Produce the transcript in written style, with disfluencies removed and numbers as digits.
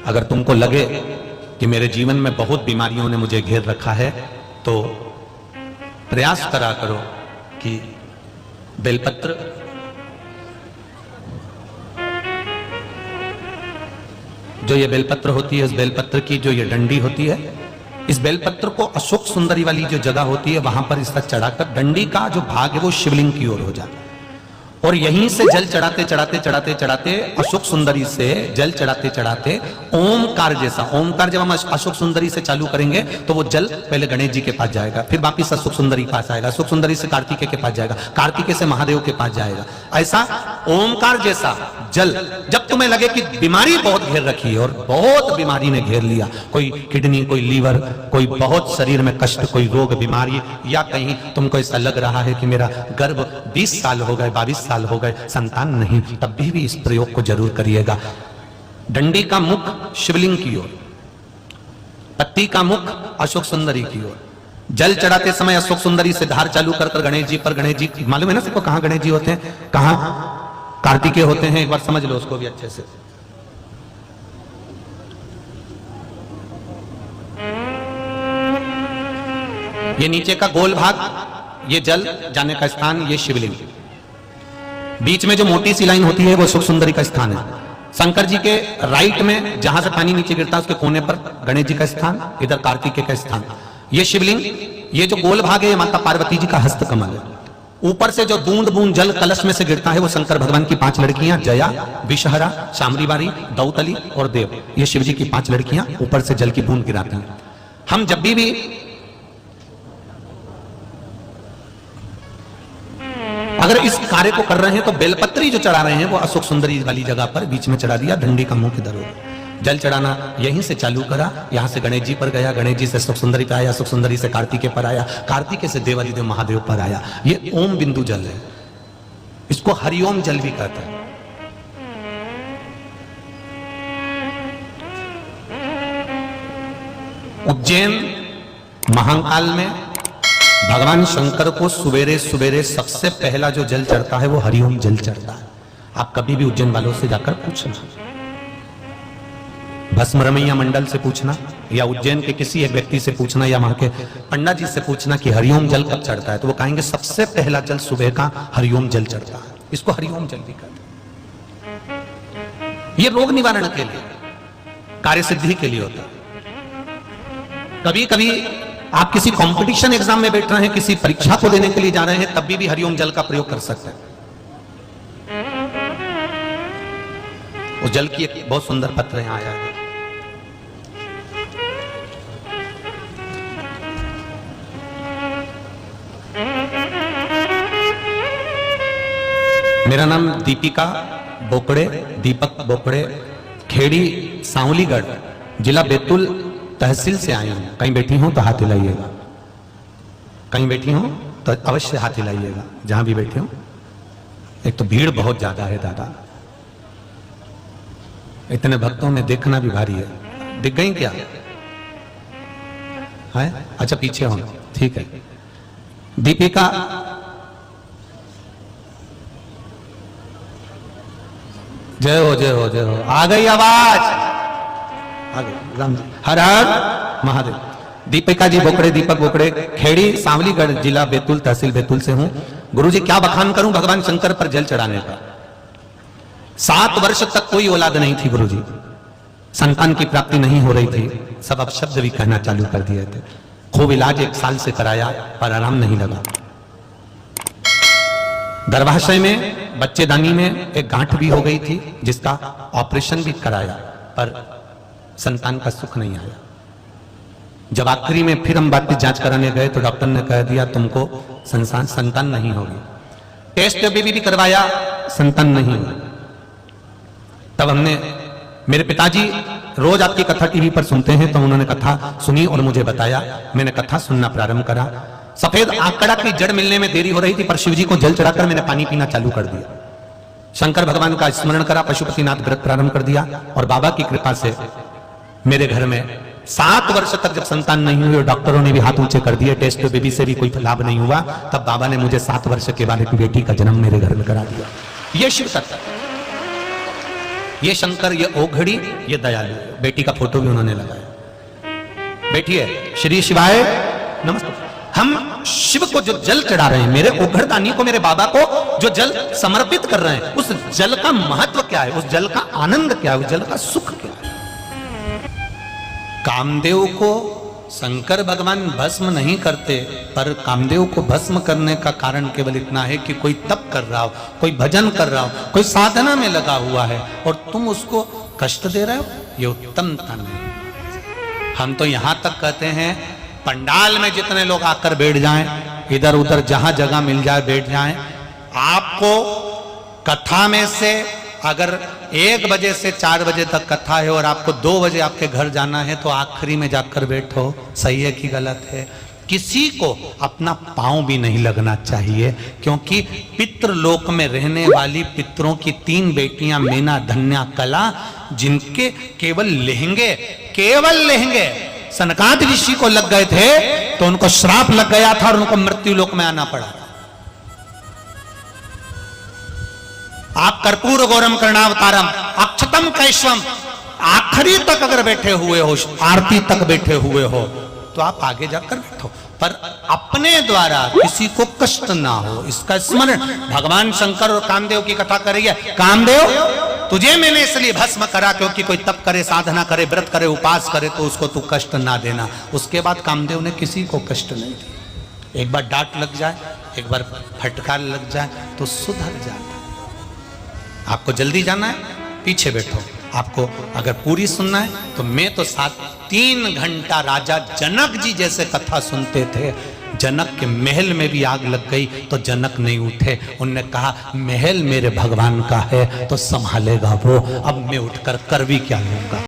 अगर तुमको लगे कि मेरे जीवन में बहुत बीमारियों ने मुझे घेर रखा है तो प्रयास करा करो कि बेलपत्र जो ये बेलपत्र होती है, इस बेलपत्र की जो ये डंडी होती है, इस बेलपत्र को अशोक सुंदरी वाली जो जगह होती है वहां पर इसका चढ़ाकर डंडी का जो भाग है वो शिवलिंग की ओर हो जाता है और यहीं से जल चढ़ाते चढ़ाते चढ़ाते चढ़ाते अशोक सुंदरी से जल चढ़ाते चढ़ाते ओमकार जैसा, ओमकार जब हम अशोक सुंदरी से चालू करेंगे तो वो जल पहले गणेश जी के पास जाएगा, फिर वापिस अशोक सुंदरी के पास आएगा, अशोक सुंदरी से कार्तिकेय के पास जाएगा, कार्तिकेय से महादेव के पास जाएगा। ऐसा ओमकार जैसा जल जब तुम्हें लगे कि बीमारी बहुत घेर रखी है और बहुत बीमारी ने घेर लिया, कोई किडनी, कोई लीवर, कोई बहुत शरीर में कष्ट, कोई रोग बीमारी, या कहीं तुमको ऐसा लग रहा है कि मेरा गर्भ 20 साल हो गए, 22 साल हो गए, संतान नहीं, तब भी इस प्रयोग को जरूर करिएगा। डंडी का मुख शिवलिंग की ओर, पत्ती का मुख अशोक सुंदरी की ओर, जल चढ़ाते समय अशोक सुंदरी से धार चालू कर गणेश जी पर, गणेश जी मालूम है ना सबको कहां गणेश जी होते हैं, कहां कार्तिकेय होते हैं, एक बार समझ लो उसको भी अच्छे से। ये नीचे का गोल भाग, ये जल जाने का स्थान, ये शिवलिंग, बीच में जो मोटी सी लाइन होती है वो अशोक सुंदरी का स्थान है। शंकर जी के राइट में जहां से पानी नीचे गिरता है उसके कोने पर गणेश जी का स्थान, इधर कार्तिकेय का स्थान, ये शिवलिंग, ये जो गोल भाग है ये माता पार्वती जी का हस्त कमल है। ऊपर से जो बूंद बूंद जल कलश में से गिरता है वो शंकर भगवान की 5 लड़कियां, जया, विषहरा, शामरीवारी, दौतली और देव, ये शिव जी की 5 लड़कियां ऊपर से जल की बूंद गिराती हैं। हम जब भी अगर इस कार्य को कर रहे हैं तो बेलपत्री जो चढ़ा रहे हैं वो अशोक सुंदरी वाली जगह पर बीच में चढ़ा दिया, डंडी का मुंह किधर हो, जल चढ़ाना यहीं से चालू करा, यहां से गणेश जी पर गया, गणेश जी से अशोक सुंदरी पर आया, अशोक सुंदरी से कार्तिकेय पर आया, कार्तिकेय से देवादिदेव महादेव पर आया। ये ओम बिंदु जल है, इसको हरिओम जल भी कहता है। उज्जैन महाकाल में भगवान शंकर को सुबेरे सुबेरे सबसे पहला जो जल चढ़ता है वो हरिओम जल चढ़ता है। आप कभी भी उज्जैन वालों से जाकर पूछना, भस्मरमैया मंडल से पूछना या उज्जैन के किसी एक व्यक्ति से पूछना या वहां के पंडित जी से पूछना कि हरिओम जल कब चढ़ता है, तो वो कहेंगे सबसे पहला जल सुबह का हरिओम जल चढ़ता है। इसको हरिओम जल भी कहते हैं। ये रोग निवारण के लिए, कार्य सिद्धि के लिए होता है। कभी कभी आप किसी कंपटीशन एग्जाम में बैठ रहे हैं, किसी परीक्षा को देने के लिए जा रहे हैं, तब भी हरिओम जल का प्रयोग कर सकते हैं। उस जल की एक बहुत सुंदर पत्र यहां आया है। मेरा नाम दीपिका बोकड़े, दीपक बोकड़े, खेड़ी सांवलीगढ़, जिला बैतूल तहसील से आई हूं। कहीं बैठी हूं तो हाथ हिलाइएगा, कहीं बैठी हूं तो अवश्य हाथ हिलाइएगा, जहां भी बैठे हो। एक तो भीड़ बहुत ज्यादा है दादा, इतने भक्तों में देखना भी भारी है। दिख गई क्या है? अच्छा पीछे हो, ठीक है। दीपिका जय हो जय हो जय हो, आ गई आवाज, आ गई। राम हर हर महादेव। दीपिका जी बोकड़े, दीपक बोकड़े, खेड़ी सांवलीगढ़, जिला बैतूल, तहसील बैतूल से हूं। गुरुजी क्या बखान करूं भगवान शंकर पर जल चढ़ाने का। 7 वर्ष तक कोई औलाद नहीं थी गुरुजी, संतान की प्राप्ति नहीं हो रही थी, सब अपशब्द भी कहना चालू कर दिए थे। खूब इलाज 1 साल से कराया पर आराम नहीं लगा। गर्भाशय में, बच्चेदानी में एक गांठ भी हो गई थी जिसका ऑपरेशन भी कराया पर संतान का सुख नहीं आया। जब आखिरी में फिर हम बात की जांच कराने गए तो डॉक्टर ने कह दिया तुमको संतान नहीं होगी। टेस्ट भी करवाया, संतान नहीं हुई। तब हमने, मेरे पिताजी रोज आपकी कथा टीवी पर सुनते हैं तो उन्होंने कथा सुनी और मुझे बताया। मैंने कथा सुनना प्रारंभ करा। सफेद आंकड़ा की जड़ मिलने में देरी हो रही थी पर शिवजी को जल चढ़ाकर मैंने पानी पीना चालू कर दिया। शंकर भगवान का स्मरण करा, पशुपतिनाथ व्रत प्रारंभ कर दिया और बाबा की कृपा से मेरे घर में 7 वर्ष तक जब संतान नहीं हुई और डॉक्टरों ने भी हाथ ऊंचे कर दिए, टेस्ट बेबी से भी कोई लाभ नहीं हुआ, तब बाबा ने मुझे 7 वर्ष के बाद एक बेटी का जन्म मेरे घर में करा दिया। ये शिव सत्य। ये शंकर, ये ओघड़ी, ये दयालु। बेटी का फोटो भी उन्होंने लगाया। बेटी है श्री शिवाय नमस्ते। हम शिव को जो जल चढ़ा रहे हैं, मेरे ओघड़दानी को, मेरे बाबा को जो जल समर्पित कर रहे हैं, उस जल का महत्व क्या है, उस जल का आनंद क्या है, उस जल का सुख क्या है। कामदेव को शंकर भगवान भस्म नहीं करते, पर कामदेव को भस्म करने का कारण केवल इतना है कि कोई तप कर रहा हो, कोई भजन कर रहा हो, कोई साधना में लगा हुआ है और तुम उसको कष्ट दे रहे हो, ये उत्तमता नहीं। हम तो यहां तक कहते हैं पंडाल में जितने लोग आकर बैठ जाएं, इधर उधर जहां जगह मिल जाए बैठ जाएं। आपको कथा में से अगर 1 बजे से 4 बजे तक कथा है और आपको 2 बजे आपके घर जाना है, तो आखिरी में जाकर बैठो। सही है कि गलत है? किसी को अपना पांव भी नहीं लगना चाहिए, क्योंकि पितृलोक में रहने वाली पितरों की 3 बेटियां मीना, धन्या, कला, जिनके केवल लहंगे सनकादि ऋषि को लग गए थे, तो उनको श्राप लग गया था और उनको मृत्यु लोक में आना पड़ा। आप कर्पूर गौरम कर्णावतारम अक्षतम कैश्वम आखिरी तक अगर बैठे हुए हो, आरती तक बैठे हुए हो, तो आप आगे जाकर बैठो, पर अपने द्वारा किसी को कष्ट ना हो, इसका स्मरण। भगवान शंकर और कामदेव की कथा करेंगे। कामदेव, तुझे मैंने इसलिए भस्म करा क्योंकि कोई तप करे, साधना करे, व्रत करे, उपास करे, तो उसको तू कष्ट ना देना। उसके बाद कामदेव ने किसी को कष्ट नहीं दिया। एक बार डांट लग जाए, एक बार फटकार लग जाए, तो सुधर जाता। आपको जल्दी जाना है, पीछे बैठो। आपको अगर पूरी सुनना है, तो मैं तो 3 घंटा राजा जनक जी जैसे कथा सुनते थे। जनक के महल में भी आग लग गई तो जनक नहीं उठे। उनने कहा महल मेरे भगवान का है तो संभालेगा वो, अब मैं उठकर कर भी क्या लूंगा।